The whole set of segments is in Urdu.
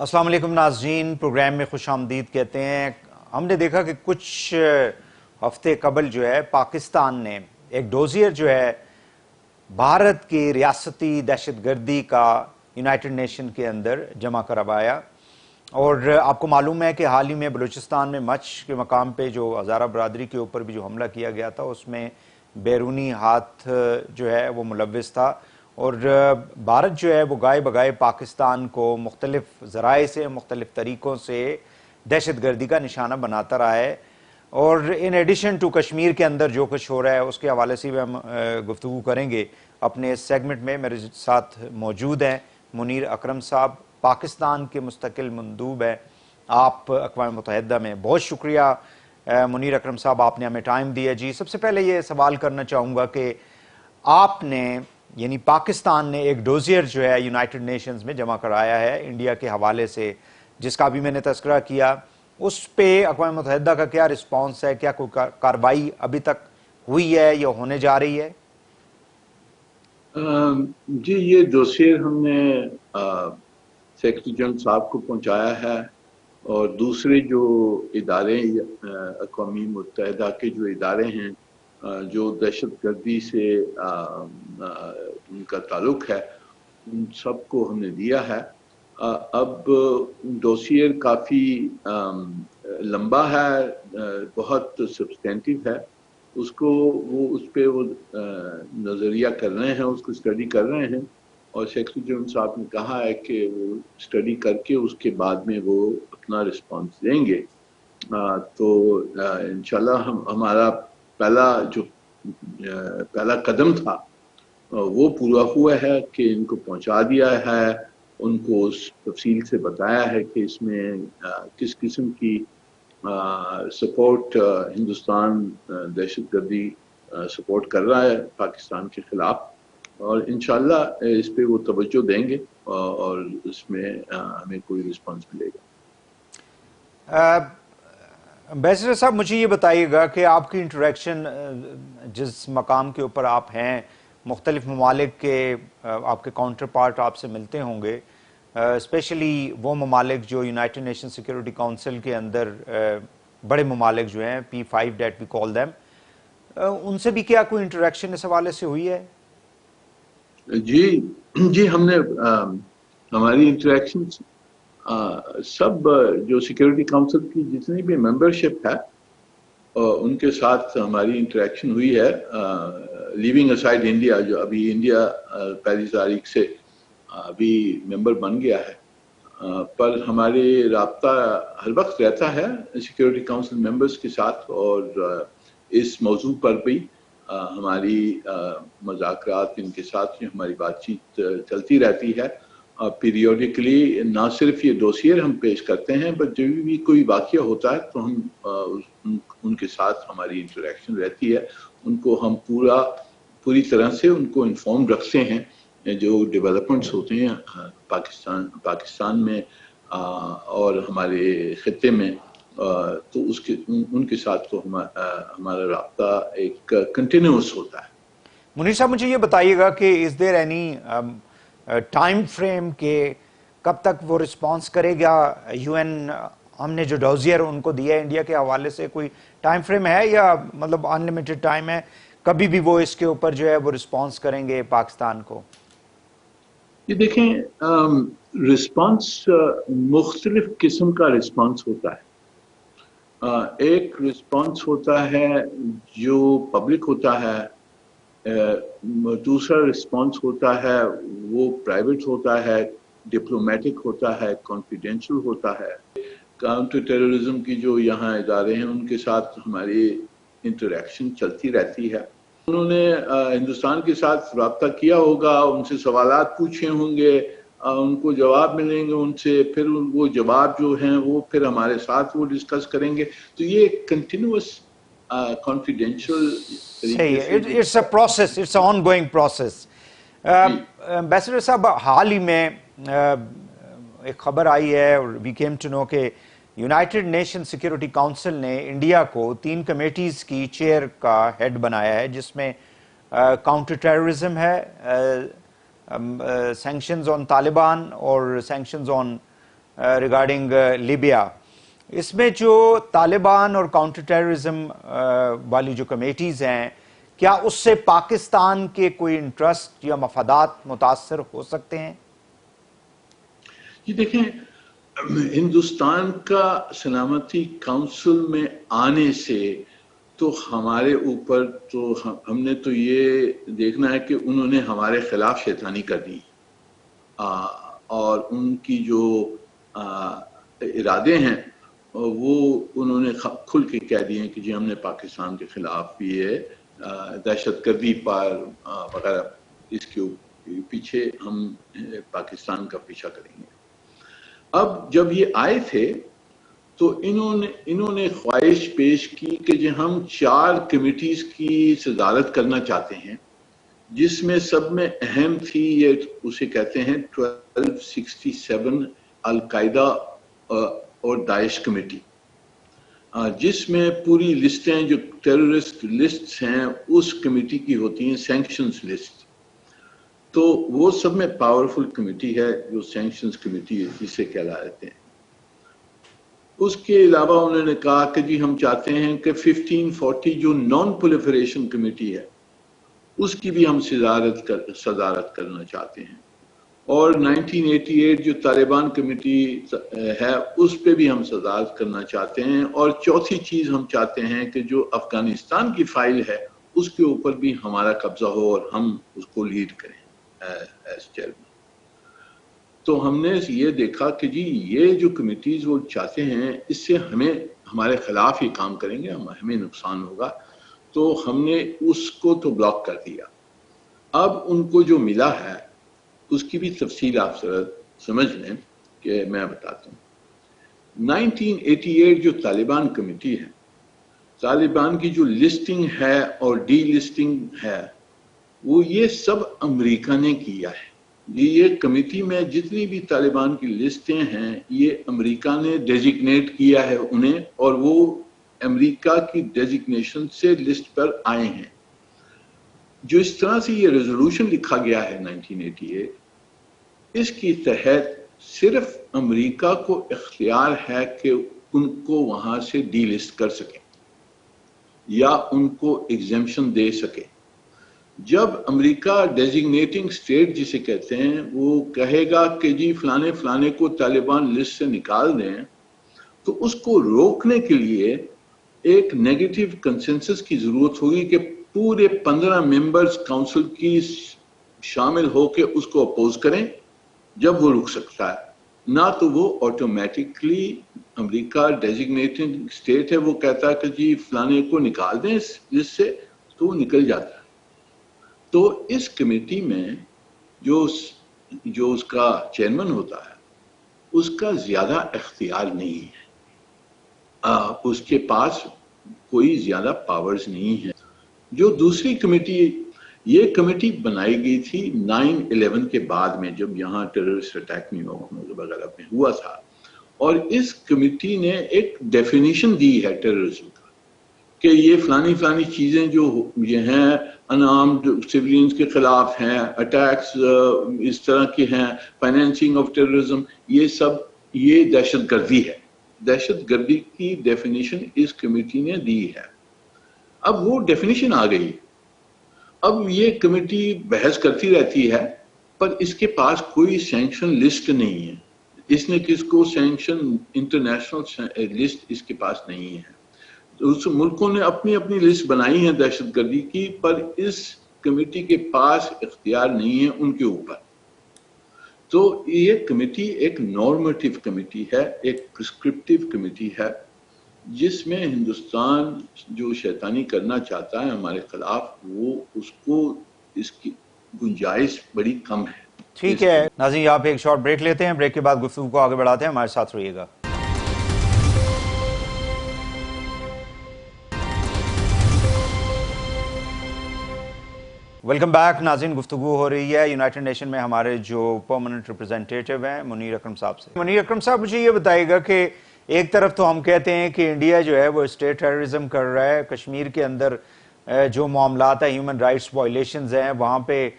السلام علیکم ناظرین، پروگرام میں خوش آمدید کہتے ہیں۔ ہم نے دیکھا کہ کچھ ہفتے قبل جو ہے پاکستان نے ایک ڈوزیر جو ہے بھارت کی ریاستی دہشت گردی کا یونائٹڈ نیشن کے اندر جمع کروایا، اور آپ کو معلوم ہے کہ حال ہی میں بلوچستان میں مچ کے مقام پہ جو ہزارہ برادری کے اوپر بھی جو حملہ کیا گیا تھا اس میں بیرونی ہاتھ جو ہے وہ ملوث تھا، اور بھارت جو ہے وہ گائے بگائے پاکستان کو مختلف ذرائع سے مختلف طریقوں سے دہشت گردی کا نشانہ بناتا رہا ہے۔ اور ان ایڈیشن ٹو کشمیر کے اندر جو کچھ ہو رہا ہے اس کے حوالے سے بھی ہم گفتگو کریں گے اپنے اس سیگمنٹ میں۔ میرے ساتھ موجود ہیں منیر اکرم صاحب، پاکستان کے مستقل مندوب ہیں آپ اقوام متحدہ میں۔ بہت شکریہ منیر اکرم صاحب، آپ نے ہمیں ٹائم دیا۔ جی، سب سے پہلے یہ سوال کرنا چاہوں گا کہ آپ نے یعنی پاکستان نے ایک ڈوزیر جو ہے یونائٹڈ نیشنز میں جمع کرایا ہے انڈیا کے حوالے سے، جس کا بھی میں نے تذکرہ کیا، اس پہ اقوام متحدہ کا کیا رسپانس ہے؟ کیا کوئی کارروائی ابھی تک ہوئی ہے یا ہونے جا رہی ہے؟ جی، یہ دوسیر ہم نے سیکرٹری جنرل صاحب کو پہنچایا ہے، اور دوسرے جو ادارے اقوام متحدہ کے جو ادارے ہیں جو دہشت گردی سے ان کا تعلق ہے، ان سب کو ہم نے دیا ہے۔ اب ڈوسیئر کافی لمبا ہے، بہت سبسٹینٹیو ہے، اس کو اس پہ نظریہ کر رہے ہیں، اس کو اسٹڈی کر رہے ہیں، اور سیکرٹری جنرل صاحب نے کہا ہے کہ وہ اسٹڈی کر کے اس کے بعد میں وہ اپنا رسپانس دیں گے۔ تو انشاءاللہ ہمارا پہلا قدم تھا وہ پورا ہوا ہے کہ ان کو پہنچا دیا ہے، ان کو اس تفصیل سے بتایا ہے کہ اس میں کس قسم کی سپورٹ ہندوستان دہشت گردی سپورٹ کر رہا ہے پاکستان کے خلاف، اور انشاءاللہ اس پہ وہ توجہ دیں گے اور اس میں ہمیں کوئی رسپانس ملے گا۔ امبیسڈر صاحب، مجھے یہ بتائیے گا کہ آپ کی انٹریکشن جس مقام کے اوپر آپ ہیں، مختلف ممالک کے آپ کے کاؤنٹر پارٹ آپ سے ملتے ہوں گے، اسپیشلی وہ ممالک جو یونائٹڈ نیشن سیکیورٹی کونسل کے اندر بڑے ممالک جو ہیں P5 that we call them, ان سے بھی کیا کوئی انٹریکشن اس حوالے سے ہوئی ہے؟ جی، ہم نے ہماری انٹریکشن سب جو سیکیورٹی کونسل کی جتنی بھی ممبرشپ ہے ان کے ساتھ ہماری انٹریکشن ہوئی ہے، لیونگ اسائڈ انڈیا، جو ابھی انڈیا پہلی تاریخ سے ابھی ممبر بن گیا ہے، پر ہمارے رابطہ ہر وقت رہتا ہے سیکیورٹی کونسل ممبرز کے ساتھ، اور اس موضوع پر بھی ہماری مذاکرات ان کے ساتھ ہماری بات چیت چلتی رہتی ہے۔ پیریوڈیکلی نہ صرف یہ ڈوسیئر ہم پیش کرتے ہیں، بٹ جب بھی کوئی واقعہ ہوتا ہے تو ہم ان کے ساتھ ہماری انٹریکشن رہتی ہے، ان کو ہم پوری طرح سے ان کو انفارم رکھتے ہیں جو ڈیولپمنٹس ہوتے ہیں پاکستان میں اور ہمارے خطے میں، تو ان کے ساتھ تو ہمارا رابطہ ایک کنٹینیوس ہوتا ہے۔ منیر صاحب، مجھے یہ بتائیے گا کہ از دیر اینی ٹائم فریم کہ کب تک وہ رسپانس کرے گا یو این؟ ہم نے جو ڈوزیئر ان کو دیا ہے انڈیا کے حوالے سے، کوئی ٹائم فریم ہے یا مطلب ان لمیٹڈ ٹائم ہے، کبھی بھی وہ اس کے اوپر جو ہے وہ رسپانس کریں گے پاکستان کو؟ یہ دیکھیں، رسپانس مختلف قسم کا رسپانس ہوتا ہے۔ ایک رسپانس ہوتا ہے جو پبلک ہوتا ہے، دوسرا رسپانس ہوتا ہے وہ پرائیویٹ ہوتا ہے، ڈپلومیٹک ہوتا ہے، کانفیڈینشل ہوتا ہے۔ کاؤنٹر ٹیررزم کی جو یہاں ادارے ہیں ان کے ساتھ ہماری انٹریکشن چلتی رہتی ہے۔ انہوں نے ہندوستان کے ساتھ رابطہ کیا ہوگا، ان سے سوالات پوچھے ہوں گے، ان کو جواب ملیں گے ان سے، پھر وہ جواب جو ہیں وہ پھر ہمارے ساتھ وہ ڈسکس کریں گے، تو یہ کنٹینیوس کانفیڈینشیل طریقے سے it's a process, it's a ongoing process. Ambassador صاحب، حال ہی میں ایک خبر آئی ہے اور وی کیم ٹو نو کہ یونائٹڈ نیشن سیکیورٹی کونسل نے انڈیا کو 3 کمیٹیز کی چیئر کا ہیڈ بنایا ہے، جس میں کاؤنٹر ٹیررزم ہے، سینکشنز آن طالبان اور سینکشنز آن ریگارڈنگ لیبیا. اس میں جو طالبان اور کاؤنٹر ٹیررزم والی جو کمیٹیز ہیں، کیا اس سے پاکستان کے کوئی انٹرسٹ یا مفادات متاثر ہو سکتے ہیں؟ جی دیکھیں، ہندوستان کا سلامتی کونسل میں آنے سے تو ہمارے اوپر تو ہم نے تو یہ دیکھنا ہے کہ انہوں نے ہمارے خلاف شیطانی کر دی، اور ان کی جو ارادے ہیں وہ انہوں نے کھل کے کہہ دیے ہیں کہ جی ہم نے پاکستان کے خلاف یہ دہشت گردی پر وغیرہ، اس کے پیچھے ہم پاکستان کا پیچھا کریں گے. اب جب یہ آئے تھے تو انہوں نے خواہش پیش کی کہ جو ہم 4 کمیٹیز کی صدارت کرنا چاہتے ہیں، جس میں سب میں اہم تھی، یہ اسے کہتے ہیں 1267 القاعدہ اور داعش کمیٹی، جس میں پوری لسٹیں جو ٹیررسٹ لسٹس ہیں اس کمیٹی کی ہوتی ہیں، سینکشنز لسٹ. تو وہ سب میں پاورفل کمیٹی ہے جو سینکشنز کمیٹی جسے کہلاتے ہیں. اس کے علاوہ انہوں نے کہا کہ جی ہم چاہتے ہیں کہ 1540 جو نان پولیفریشن کمیٹی ہے اس کی بھی ہم صدارت کرنا چاہتے ہیں، اور 1988 جو طالبان کمیٹی ہے اس پہ بھی ہم صدارت کرنا چاہتے ہیں، اور چوتھی چیز ہم چاہتے ہیں کہ جو افغانستان کی فائل ہے اس کے اوپر بھی ہمارا قبضہ ہو اور ہم اس کو لیڈ کریں ایز چیئرمین. تو ہم نے یہ دیکھا کہ جی یہ جو کمیٹیز وہ چاہتے ہیں اس سے ہمارے خلاف ہی کام کریں گے، ہمیں نقصان ہوگا، تو ہم نے اس کو تو بلاک کر دیا. اب ان کو جو ملا ہے اس کی بھی تفصیل آپ سمجھ لیں کہ میں بتاتا ہوں. 1988 جو طالبان کمیٹی ہے، طالبان کی جو لسٹنگ ہے اور ڈی لسٹنگ ہے وہ یہ سب امریکہ نے کیا ہے. یہ کمیٹی میں جتنی بھی طالبان کی لسٹیں ہیں یہ امریکہ نے ڈیزگنیٹ کیا ہے انہیں، اور وہ امریکہ کی ڈیزگنیشن سے لسٹ پر آئے ہیں. جو اس طرح سے یہ ریزولوشن لکھا گیا ہے 1988، اس کی تحت صرف امریکہ کو اختیار ہے کہ ان کو وہاں سے ڈی لسٹ کر سکیں یا ان کو ایگزیمپشن دے سکے. جب امریکہ ڈیزگنیٹنگ اسٹیٹ جسے کہتے ہیں وہ کہے گا کہ جی فلانے فلانے کو طالبان لسٹ سے نکال دیں، تو اس کو روکنے کے لیے ایک نیگیٹو کنسنسس کی ضرورت ہوگی کہ پورے 15 ممبرز کاؤنسل کی شامل ہو کے اس کو اپوز کریں، جب وہ رک سکتا ہے. نہ تو وہ آٹومیٹکلی امریکہ ڈیزگنیٹنگ اسٹیٹ ہے وہ کہتا ہے کہ جی فلانے کو نکال دیں اس لسٹ سے، تو وہ نکل جاتا ہے. تو اس کمیٹی میں جو اس کا چیئرمین ہوتا ہے اس کا زیادہ اختیار نہیں ہے، اس کے پاس کوئی زیادہ پاورز نہیں ہے. جو دوسری کمیٹی، یہ کمیٹی بنائی گئی تھی 9/11 کے بعد میں، جب یہاں ٹیررسٹ اٹیک نیو یارک وغیرہ میں ہوا تھا، اور اس کمیٹی نے ایک ڈیفینیشن دی ہے ٹیررزم کا کہ یہ فلانی فلانی چیزیں جو یہ ہیں انارمڈ سیولینز کے خلاف ہیں، اٹیکس اس طرح کے ہیں، فائنینسنگ آف ٹیررزم، یہ سب یہ دہشت گردی ہے. دہشت گردی کی ڈیفینیشن اس کمیٹی نے دی ہے. اب وہ ڈیفینیشن آ گئی، اب یہ کمیٹی بحث کرتی رہتی ہے، پر اس کے پاس کوئی سینکشن لسٹ نہیں ہے. اس نے کس کو سینکشن انٹرنیشنل لسٹ اس کے پاس نہیں ہے. اس ملکوں نے اپنی اپنی لسٹ بنائی ہے دہشت گردی کی، پر اس کمیٹی کے پاس اختیار نہیں ہے ان کے اوپر. تو یہ کمیٹی ایک نارمیٹیو کمیٹی ہے، ایک پرسکرپٹیو کمیٹی ہے، جس میں ہندوستان جو شیطانی کرنا چاہتا ہے ہمارے خلاف، وہ اس کی گنجائش بڑی کم ہے. ٹھیک ہے ناظرین، آپ ایک شارٹ بریک لیتے ہیں، بریک کے بعد گفتگو کو آگے بڑھاتے ہیں. ہمارے ساتھ رہیے گا. ویلکم بیک ناظرین. گفتگو ہو رہی ہے یونائٹڈ نیشن میں ہمارے جو پرماننٹ ریپرزینٹیٹیو ہیں منیر اکرم صاحب سے. منیر اکرم صاحب مجھے یہ بتائیے گا کہ ایک طرف تو ہم کہتے ہیں کہ انڈیا جو ہے وہ اسٹیٹ ٹیررزم کر رہا ہے، کشمیر کے اندر جو معاملات ہیں ہیومن رائٹس وائلیشنز ہیں وہاں پہ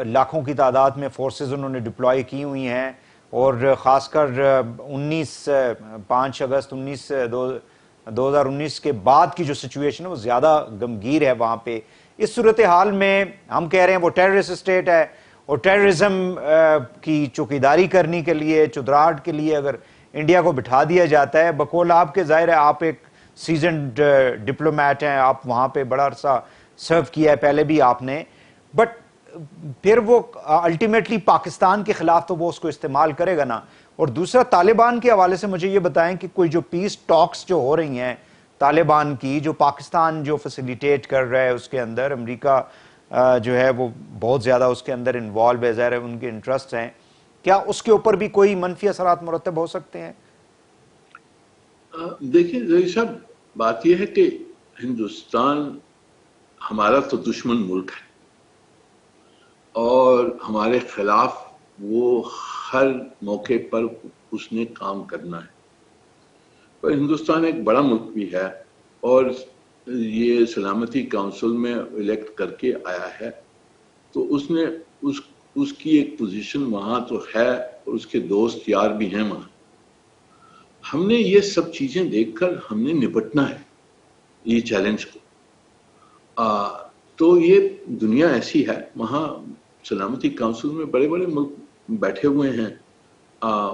لاکھوں کی تعداد میں فورسز انہوں نے ڈپلائی کی ہوئی ہیں، اور خاص کر 5 اگست 2019 کے بعد کی جو سچویشن ہے وہ زیادہ گمگیر ہے وہاں پہ. اس صورتحال میں ہم کہہ رہے ہیں وہ ٹیررسٹ اسٹیٹ ہے, اور ٹیررزم کی چوکیداری کرنے کے لیے, چودراہٹ کے لیے اگر انڈیا کو بٹھا دیا جاتا ہے, بقول آپ کے ظاہر ہے آپ ایک سیزنڈ ڈپلومیٹ ہیں, آپ وہاں پہ بڑا عرصہ سرو کیا ہے پہلے بھی آپ نے, بٹ پھر وہ الٹیمیٹلی پاکستان کے خلاف تو وہ اس کو استعمال کرے گا نا. اور دوسرا طالبان کے حوالے سے مجھے یہ بتائیں کہ کوئی جو پیس ٹاکس جو ہو رہی ہیں طالبان کی, جو پاکستان جو فیسیلیٹیٹ کر رہا ہے, اس کے اندر امریکہ جو ہے وہ بہت زیادہ اس کے اندر انوالو ہے, ظاہر ہے ان کے انٹرسٹ ہیں, کیا اس کے اوپر بھی کوئی منفی اثرات مرتب ہو سکتے ہیں؟ دیکھیں ظہیر صاحب, بات یہ ہے کہ ہندوستان ہمارا تو دشمن ملک ہے اور ہمارے خلاف وہ ہر موقع پر اس نے کام کرنا ہے, پر ہندوستان ایک بڑا ملک بھی ہے اور یہ سلامتی کونسل میں الیکٹ کر کے آیا ہے, تو اس نے اس کی ایک پوزیشن وہاں تو ہے اور اس کے دوست یار بھی ہیں وہاں. ہم نے یہ سب چیزیں دیکھ کر ہم نے نپٹنا ہے یہ چیلنج کو. تو یہ دنیا ایسی ہے, وہاں سلامتی کونسل میں بڑے بڑے ملک بیٹھے ہوئے ہیں,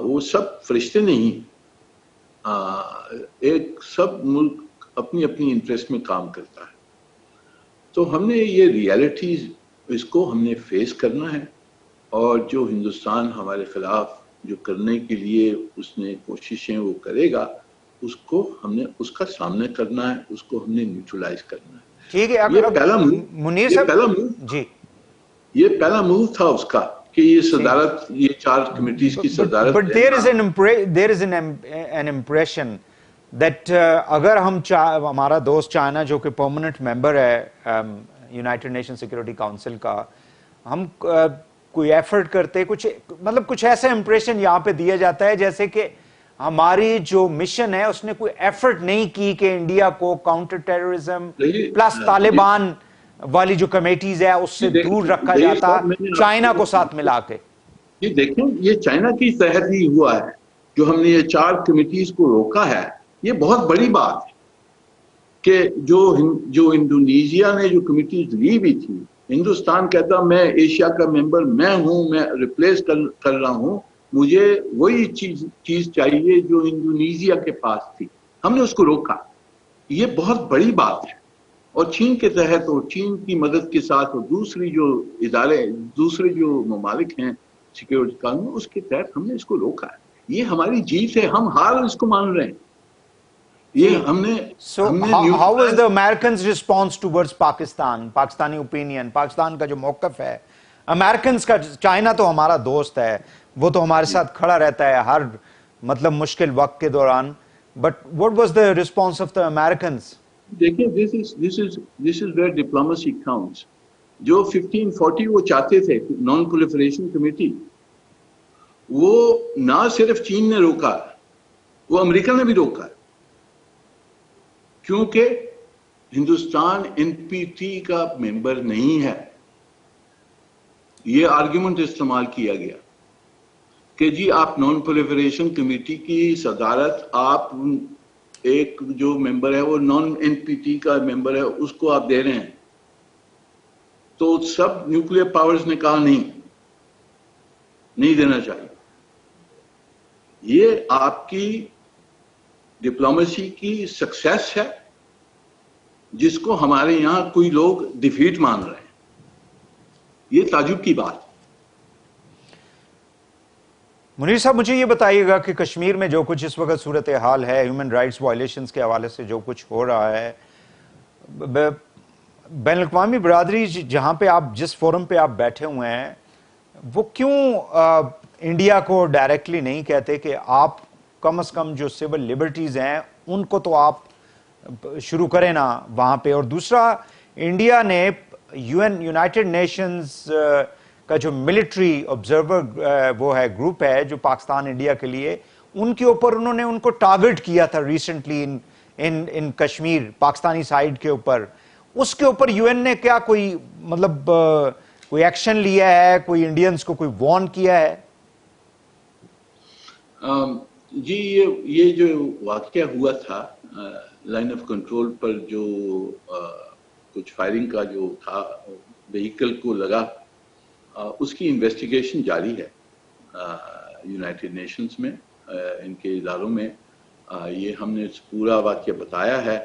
وہ سب فرشتے نہیں, ایک سب ملک اپنی اپنی انٹرسٹ میں کام کرتا ہے. تو ہم نے یہ ریالٹیز اس کو ہم نے فیس کرنا ہے, اور جو ہندوستان ہمارے خلاف جو کرنے کے لیے اس نے کوششیں وہ کرے گا, اس کو ہم نے اس کا سامنا کرنا ہے, اس کو ہم نے نیوٹرلائز کرنا ہے. ٹھیک ہے, یہ پہلا منیر صاحب جی, یہ پہلا موو تھا اس کا کہ یہ صدارت, یہ 4 کمیٹیز کی صدارت. But there is an impression that اگر ہمارا دوست چائنا جو کہ پرماننٹ ممبر ہے یونائٹڈ نیشن سیکورٹی کاؤنسل کا, ہم کوئی ایفرٹ کرتے, کچھ ایسا امپریشن یہاں پہ دیا جاتا ہے جیسے کہ ہماری جو مشن ہے اس نے کوئی ایفرٹ نہیں کی کہ انڈیا کو کاؤنٹر ٹیررزم پلس طالبان والی جو کمیٹیز ہے اس سے دور رکھا جاتا, چائنا کو ساتھ ملا کے. یہ دیکھیں, یہ چائنا کی تحت ہی ہوا ہے جو ہم نے یہ 4 کمیٹیز کو روکا ہے. یہ بہت بڑی بات ہے کہ جو انڈونیشیا نے جو کمیٹیز لی بھی تھی, ہندوستان کہتا میں ایشیا کا ممبر میں ہوں, میں ریپلیس کر رہا ہوں, مجھے وہی چیز چاہیے جو انڈونیشیا کے پاس تھی. ہم نے اس کو روکا, یہ بہت بڑی بات ہے. اور چین کے تحت اور چین کی مدد کے ساتھ اور دوسری جو ادارے, دوسرے جو ممالک ہیں سیکورٹی کونسل, اس کے تحت ہم نے اس کو روکا ہے. یہ ہماری جیت ہے, ہم ہار اس کو مان رہے ہیں. یہ ہم نے how was the Americans response towards Pakistan, Pakistani opinion, Pakistan کا جو موقف ہے امریکنز کا. چائنا تو ہمارا دوست ہے, وہ تو ہمارے ساتھ کھڑا رہتا ہے ہر مشکل وقت کے دوران, but what was the response of the Americans? دیکھیں, this is where diplomacy counts. جو 1540 وہ چاہتے تھے نان پرولیفریشن کمیٹی, وہ نہ صرف چین نے روکا, وہ امریکہ نے بھی روکا, کیونکہ ہندوستان این پی ٹی کا ممبر نہیں ہے. یہ آرگیومنٹ استعمال کیا گیا کہ جی آپ نان پرولیفریشن کمیٹی کی صدارت, آپ ایک جو ممبر ہے وہ نان این پی ٹی کا ممبر ہے, اس کو آپ دے رہے ہیں. تو سب نیوکلیر پاورز نے کہا نہیں دینا چاہیے. یہ آپ کی ڈپلومیسی کی سکسیس ہے جس کو ہمارے یہاں کوئی لوگ ڈیفیٹ مان رہے ہیں. یہ تعجب کی بات. منیر صاحب مجھے یہ بتائیے گا کہ کشمیر میں جو کچھ اس وقت صورتحال ہے, ہیومن رائٹس وائلیشنز کے حوالے سے جو کچھ ہو رہا ہے, بین الاقوامی برادری جہاں پہ آپ جس فورم پہ آپ بیٹھے ہوئے ہیں, وہ کیوں انڈیا کو ڈائریکٹلی نہیں کہتے کہ آپ کم از کم جو سول لبرٹیز ہیں ان کو تو آپ شروع کریں نا وہاں پہ. اور دوسرا, انڈیا نے یونائٹڈ نیشنز کا جو ملٹری آبزرور وہ ہے گروپ ہے جو پاکستان انڈیا کے لیے, ان کے اوپر انہوں نے ان کو ٹارگٹ کیا تھا recently in Kashmir, Pakistani side کے اوپر. اس کے اوپر یو این نے کیا کوئی کوئی ایکشن لیا ہے, کوئی انڈینز کو کوئی وارن کیا ہے؟ جی یہ جو واقعہ ہوا تھا لائن آف کنٹرول پر جو کچھ فائرنگ کا جو تھا وہیکل کو لگا، اس کی انویسٹیگیشن جاری ہے یونائٹڈ نیشنز میں، ان کے اداروں میں۔ یہ ہم نے پورا واقعہ بتایا ہے۔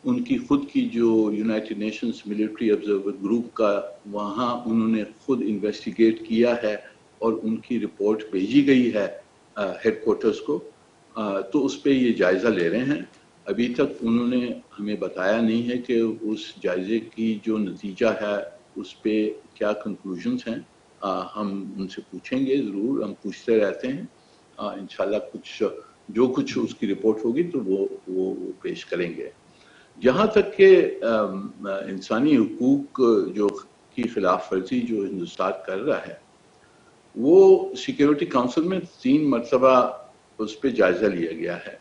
ان کی خود کی جو United nations military observer group کا، وہاں انہوں نے خود انویسٹیگیٹ کیا ہے اور ان کی رپورٹ بھیجی گئی ہے ہیڈ کوارٹرز کو، تو اس پہ یہ جائزہ لے رہے ہیں۔ ابھی تک انہوں نے ہمیں بتایا نہیں ہے کہ اس جائزے کی جو نتیجہ ہے اس پہ کیا کنکلوژنز ہیں۔ ہم ان سے پوچھیں گے، ضرور ہم پوچھتے رہتے ہیں۔ انشاءاللہ جو کچھ اس کی رپورٹ ہوگی تو وہ پیش کریں گے۔ جہاں تک کہ انسانی حقوق جو کی خلاف ورزی جو ہندوستان کر رہا ہے، وہ سیکیورٹی کونسل میں 3 مرتبہ اس پہ جائزہ لیا گیا ہے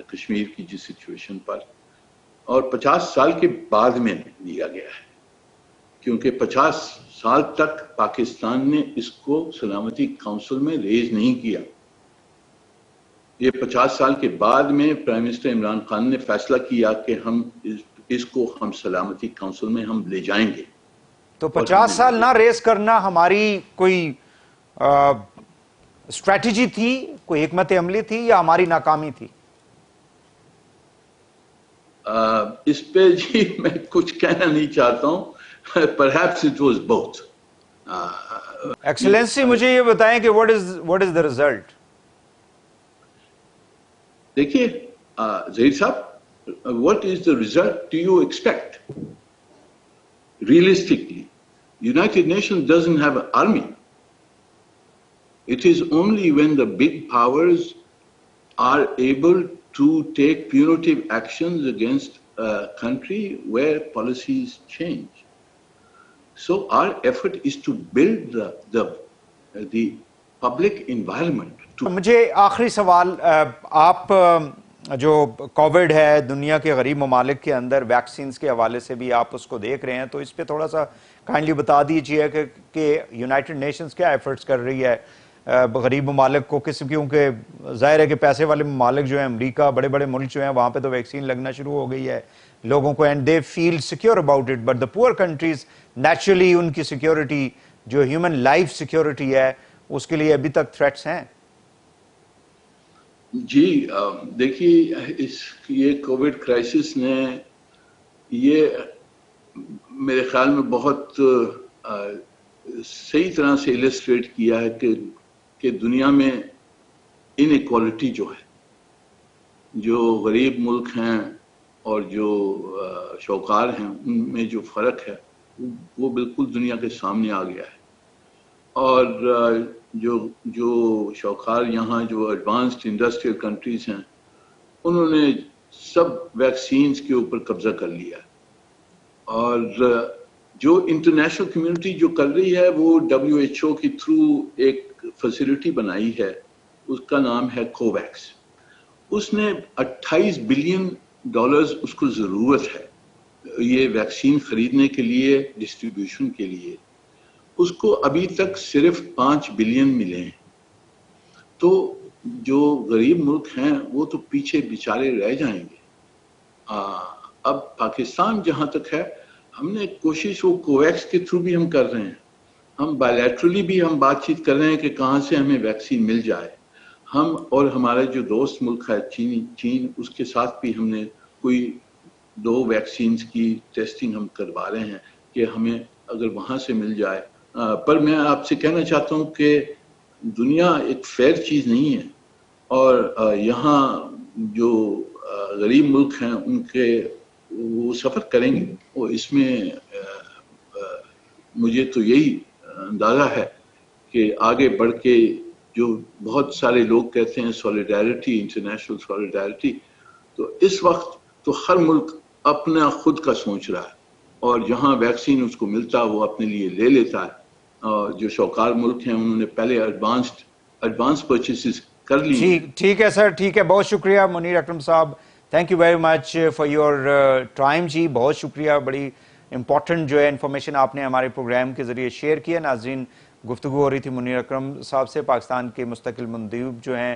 کشمیر کی جس سچویشن پر، اور 50 سال کے بعد میں لیا گیا ہے، کیونکہ 50 سال تک پاکستان نے اس کو سلامتی کونسل میں ریز نہیں کیا۔ یہ 50 سال کے بعد میں پرائم منسٹر عمران خان نے فیصلہ کیا کہ ہم اس کو ہم سلامتی کونسل میں ہم لے جائیں گے۔ تو 50 سال نہ ریز کرنا ہماری کوئی اسٹریٹجی تھی، کوئی حکمت عملی تھی، یا ہماری ناکامی تھی؟ اس پہ جی میں کچھ کہنا نہیں چاہتا ہوں۔ Perhaps it was both. Excellency مجھے یہ بتائیں کہ what is the result؟ دیکھیے ظہیر صاحب، what is the result do you expect? Realistically, United Nations doesn't have an army. It is only when the big powers are able to take punitive actions against a country where policies change. So our effort is to build the public environment. مجھے آخری سوال، آپ جو کووڈ ہے دنیا کے غریب ممالک کے اندر ویکسینز کے حوالے سے بھی آپ اس کو دیکھ رہے ہیں، تو اس پہ تھوڑا سا کائنڈلی بتا دیجئے کہ یونائٹڈ نیشنز کیا ایفرٹس کر رہی ہے غریب ممالک کو، کیونکہ ظاہر ہے کہ پیسے والے ممالک جو ہیں، امریکہ، بڑے بڑے ملک جو ہیں، وہاں پہ تو ویکسین لگنا شروع ہو گئی ہے لوگوں کو، and they feel secure about it, but the poor countries naturally ان کی سیکیورٹی جو ہیومن لائف سیکیورٹی ہے اس کے لیے ابھی تک تھریٹس ہیں۔ جی دیکھیے یہ کووڈ کرائسس نے یہ میرے خیال میں بہت صحیح طرح سے السٹریٹ کیا ہے کہ دنیا میں ان ایکوالٹی جو ہے، جو غریب ملک ہیں اور جو شوکار ہیں، ان میں جو فرق ہے وہ بالکل دنیا کے سامنے آ گیا ہے۔ اور جو شوکار یہاں جو ایڈوانسڈ انڈسٹریل کنٹریز ہیں، انہوں نے سب ویکسینز کے اوپر قبضہ کر لیا، اور جو انٹرنیشنل کمیونٹی جو کر رہی ہے وہ WHO کے تھرو ایک فیسلٹی بنائی ہے، اس کا نام ہے کوویکس۔ اس نے $28 بلین اس کو ضرورت ہے یہ ویکسین خریدنے کے لیے، ڈسٹریبیوشن کے لیے، اس کو ابھی تک صرف 5 بلین ملے ہیں۔ تو جو غریب ملک ہیں وہ تو پیچھے بیچارے رہ جائیں گے۔ اب پاکستان جہاں تک ہے، ہم نے کوشش وہ کوویکس کے تھرو بھی ہم کر رہے ہیں، ہم بائیلیٹرلی بھی ہم بات چیت کر رہے ہیں کہ کہاں سے ہمیں ویکسین مل جائے۔ ہم اور ہمارا جو دوست ملک ہے چین، اس کے ساتھ بھی ہم نے کوئی 2 ویکسینز کی ٹیسٹنگ ہم کروا رہے ہیں کہ ہمیں اگر وہاں سے مل جائے۔ پر میں آپ سے کہنا چاہتا ہوں کہ دنیا ایک فیئر چیز نہیں ہے، اور یہاں جو غریب ملک ہیں ان کے وہ سفر کریں گے، اور اس میں مجھے تو یہی اندازہ ہے کہ آگے بڑھ کے جو بہت سارے لوگ کہتے ہیں سولیڈیرٹی، انٹرنیشنل سولیڈیرٹی، تو اس وقت تو ہر ملک اپنا خود کا سوچ رہا ہے، اور جہاں ویکسین اس کو ملتا وہ اپنے لیے لے لیتا ہے۔ اور جو شوکار ملک ہیں انہوں نے پہلے ایڈوانس پرچیسز کر لی۔ ٹھیک ہے سر، ٹھیک ہے، بہت شکریہ منیر اکرم صاحب، thank you very much for your time جی، بہت شکریہ، بڑی امپورٹنٹ جو ہے انفارمیشن آپ نے ہمارے پروگرام کے ذریعے شیئر کیا۔ ناظرین، گفتگو ہو رہی تھی منیر اکرم صاحب سے، پاکستان کے مستقل مندوب جو ہیں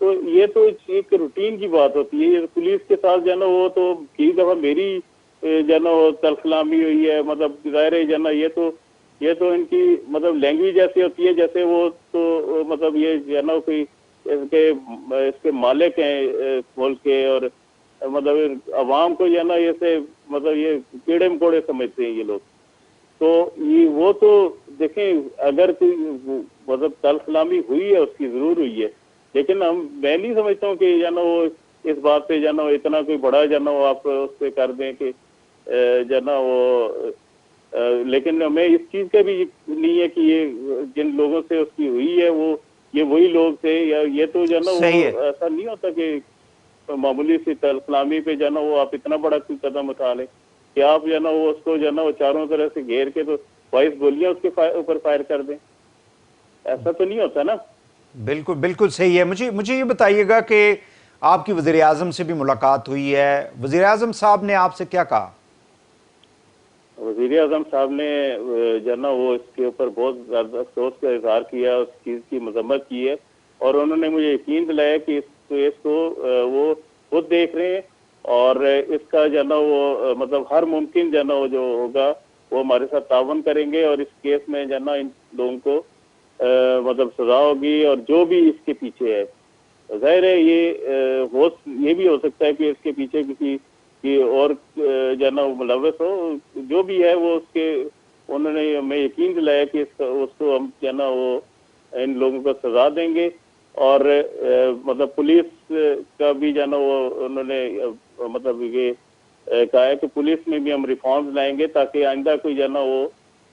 تو یہ تو ایک روٹین کی بات ہوتی ہے. یہ پولیس کے ساتھ جو ہے نا وہ تو کئی دفعہ میری جو ہے نا وہ تلخلامی ہوئی ہے. مطلب ظاہر ہے جو ہے نا یہ تو ان کی مطلب لینگویج ایسی ہوتی ہے جیسے وہ تو مطلب یہ جو ہے نا کوئی اس کے مالک ہیں ملک کے, اور مطلب عوام کو جو ہے نا یہ مطلب یہ کیڑے مکوڑے سمجھتے ہیں یہ لوگ. تو یہ وہ تو دیکھیں اگر کوئی مطلب تلخلامی ہوئی ہے اس کی ضرور ہوئی ہے, لیکن میں نہیں سمجھتا ہوں کہ جو ہے نا وہ اس بات پہ جو ہے نا اتنا کوئی بڑا جو ہے نا وہ آپ اس پہ کر دیں کہ جو ہے نا وہ لیکن ہمیں اس چیز کا بھی نہیں ہے کہ یہ جن لوگوں سے اس کی ہوئی ہے وہ یہ وہی لوگ تھے, یا یہ تو جو ہے نا وہ ایسا نہیں ہوتا کہ معمولی سی تلخلامی پہ جو ہے نا وہ آپ اتنا بڑا کوئی قدم اٹھا لیں کہ آپ جو ہے نا وہ اس کو جو ہے نا وہ چاروں طرح سے گھیر کے تو وائس گولیاں اس کے اوپر فائر کر دیں. ایسا تو نہیں ہوتا نا. بالکل بالکل صحیح ہے. مجھے یہ بتائیے گا کہ آپ کی وزیر اعظم سے بھی ملاقات ہوئی ہے, وزیر اعظم صاحب نے آپ سے کیا کہا؟ وزیر اعظم صاحب نے جو ہے نا وہ اس کے اوپر بہت زیادہ افسوس کا اظہار کیا, اس چیز کی مذمت کی ہے, اور انہوں نے مجھے یقین دلایا کہ اس کو وہ خود دیکھ رہے ہیں, اور اس کا جو ہے نا وہ مطلب ہر ممکن جو ہے نا وہ جو ہوگا وہ ہمارے ساتھ تعاون کریں گے, اور اس کیس میں جو ہے نا ان لوگوں کو مطلب سزا ہوگی, اور جو بھی اس کے پیچھے ہے. ظاہر ہے یہ بھی ہو سکتا ہے کہ اس کے پیچھے کسی کی اور جو ہے نا وہ ملوث ہو, جو بھی ہے وہ اس کے انہوں نے ہمیں یقین دلایا کہ اس کو ہم جو ہے نا وہ ان لوگوں کو سزا دیں گے, اور مطلب پولیس کا بھی جو ہے نا وہ انہوں نے مطلب یہ کہا ہے کہ پولیس میں بھی ہم ریفارمز لائیں گے تاکہ آئندہ کوئی جو ہے نا وہ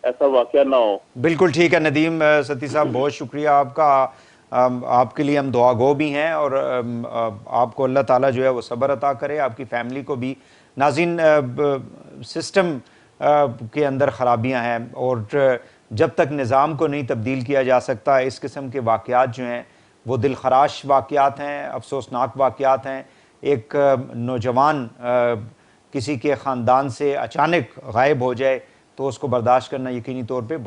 ایسا واقعہ نہ ہو. بالکل ٹھیک ہے ندیم ستی صاحب, بہت شکریہ آپ کا. آپ کے لیے ہم دعا گو بھی ہیں, اور آپ کو اللہ تعالیٰ جو ہے وہ صبر عطا کرے, آپ کی فیملی کو بھی. ناظرین, سسٹم کے اندر خرابیاں ہیں, اور جب تک نظام کو نہیں تبدیل کیا جا سکتا اس قسم کے واقعات جو ہیں وہ دل خراش واقعات ہیں, افسوسناک واقعات ہیں. ایک نوجوان کسی کے خاندان سے اچانک غائب ہو جائے تو اس کو برداشت کرنا یقینی طور پہ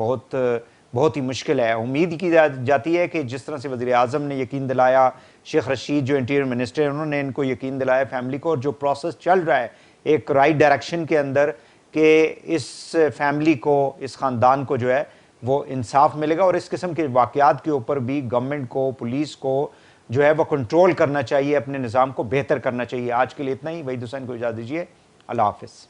بہت ہی مشکل ہے. امید کی جاتی ہے کہ جس طرح سے وزیر اعظم نے یقین دلایا, شیخ رشید جو انٹیریئر منسٹر ہیں انہوں نے ان کو یقین دلایا فیملی کو, اور جو پروسیس چل رہا ہے ایک رائٹ ڈائریکشن کے اندر کہ اس فیملی کو, اس خاندان کو جو ہے وہ انصاف ملے گا, اور اس قسم کے واقعات کے اوپر بھی گورنمنٹ کو, پولیس کو جو ہے وہ کنٹرول کرنا چاہیے, اپنے نظام کو بہتر کرنا چاہیے. آج کے لیے اتنا ہی. وحید حسین کو اجازت دیجیے. اللہ حافظ.